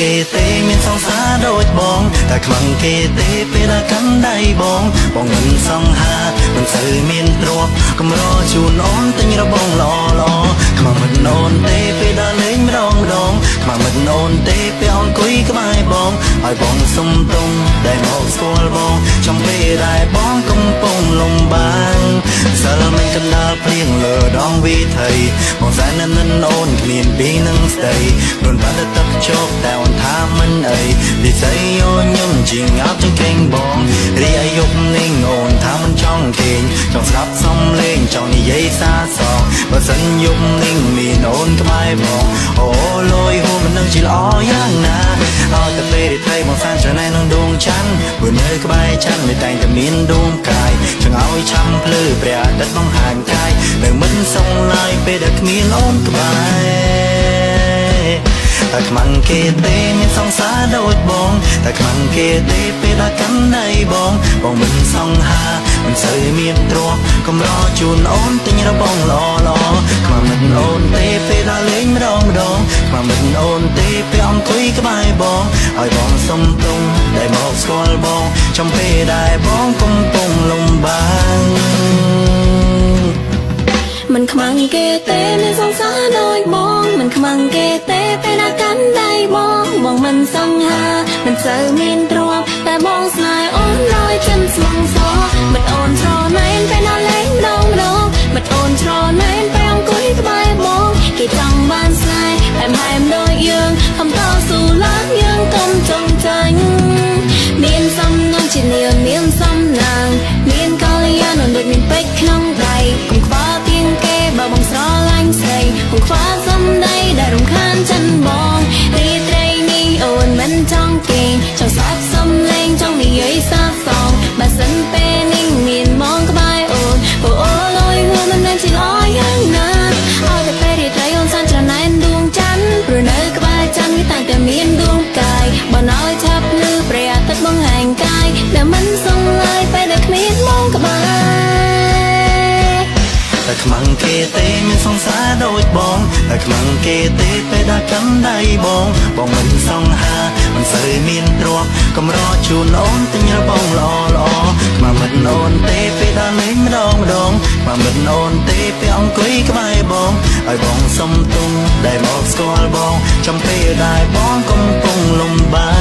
គេទេមានសង្សារដូចបងតែខ្មាំងគេទេពេលដែលកាន់ដៃបងមិនសង្ហាមិនសូវមានទ្រព្យកំរជូនអូនទិញរបងល្អល្អខ្មាំងមិនអូនទេពេលដែលលេងម្ដងខ្មាំងមិនអូនទេពេលអង្គុយក្បែរបងឲ្យបងសុំទុំដែលមកស្គាល់បងចំពេលដែលបងកំពុងលំបាកសិលមិនកណ្ដាលព្រៀងលើដងវិថីបងសែននិនអូនគ្មានពីនឹងស្ដីព្រោះបាត់ទឹកជោគតែអូនថាមិនអីនិស័យអូនញឹមជាងអាប់ជាងគេងបងរីឯយប់នេះអូនថាមិនចង់គេងចង់ស្ដាប់សំឡេងចង់និយាយសារសងបើសិនយប់នេះមានអូនក្បែរបងអូលយហួរមិននឹងជាល្អយ៉ាងណាឲ្យតែពេលរីថៃបងសានច្រើននឹងដួងច័ន្ទព្រោះនៅក្បែរច័ន្ទមិនតែងតែមានដួងកាយចង់ឲ្យឆាំភ្លឺព្រះអាទិត្យបង្ហាញកាយនៅមិនសងឡើយពេលដែលគ្មានអូនក្បែរតែខ្មាំងគេទេមានសង្សារដូចបងតែខ្មាំងគេទេពេលដែលកាន់ដៃបងមិនសង្ហាមិនសូវមានទ្រព្យកំរជូនអូនទិញរបងល្អល្អខ្មាំងមិនអូនទេពេលដែលលេងម្ដងខ្មាំងមិនអូនទេពេលអង្គុយក្បែរបងឲ្យបងសុំទុំដែលមកស្គាល់បងចំពេលដែលបងកំពុងលំបាកមិនខ្មាំងគេទេមានសង្សារដូចបងមិនខ្មាំងគេទេពេលដែលកាន់ដៃបងមិនសង្ហាមិនសូវមានទ្រព្យតែបងស្នេហ៍អូនដោយចិនស្មងសមិនអូនស្រណែនពេលដែលលេងម្ដងមិនអូនស្រណែនពេលអង្គុយក្បែរបងគេចង់បានស្នេហ៍ហែមដូចយើងខំតស៊ូឡើងយើងកុំចង់ចាញ់មានសំណាងជានាងមានសំណាងមានកល្យាណដូចមានពេជ្រក្នុងដៃកុំខ្វល់ទៀងគេបើបងស្រឡាញ់ស្រីកុំខ្វល់សំដីដែលរំខានចិនបងរីត្រីនេះអូនមិនចង់គេងចង់ស្ដាប់សំឡេងចង់និយាយសាសងបើសិនពេលនេះមានមកក្បែរអូនអូលយហួរមិនដឹងជាល្អយ៉ាងណាឲ្យតែពេលរីត្រីអូនសានច្រណែនដួងច័ន្ទព្រោះនៅក្បែរច័ន្ទគេតែងតែមានដួងកាយបើណឲ្យឆាប់លឺព្រះអាទិត្យបង្ហាញកាយដែលមិនសងឡើយពេលដែលគ្មានមកក្បែរតែខ្មាំងគេទេមានសង្សារដូចបងតែខ្មាំងគេទេពេលដែលកាន់ដៃបងមិនសង្ហាមិនសូវមានទ្រព្យកំរជូនអូនទិញរបងល្អល្អខ្មាំងមិនអូនទេពេលដែលលេងម្ដងខ្មាំងមិនអូនទេពេលអង្គុយក្បែរបងឲ្យបងសុំទុំដែលមកស្គាល់បងចំពេលដែលបងកំពុងលំបាក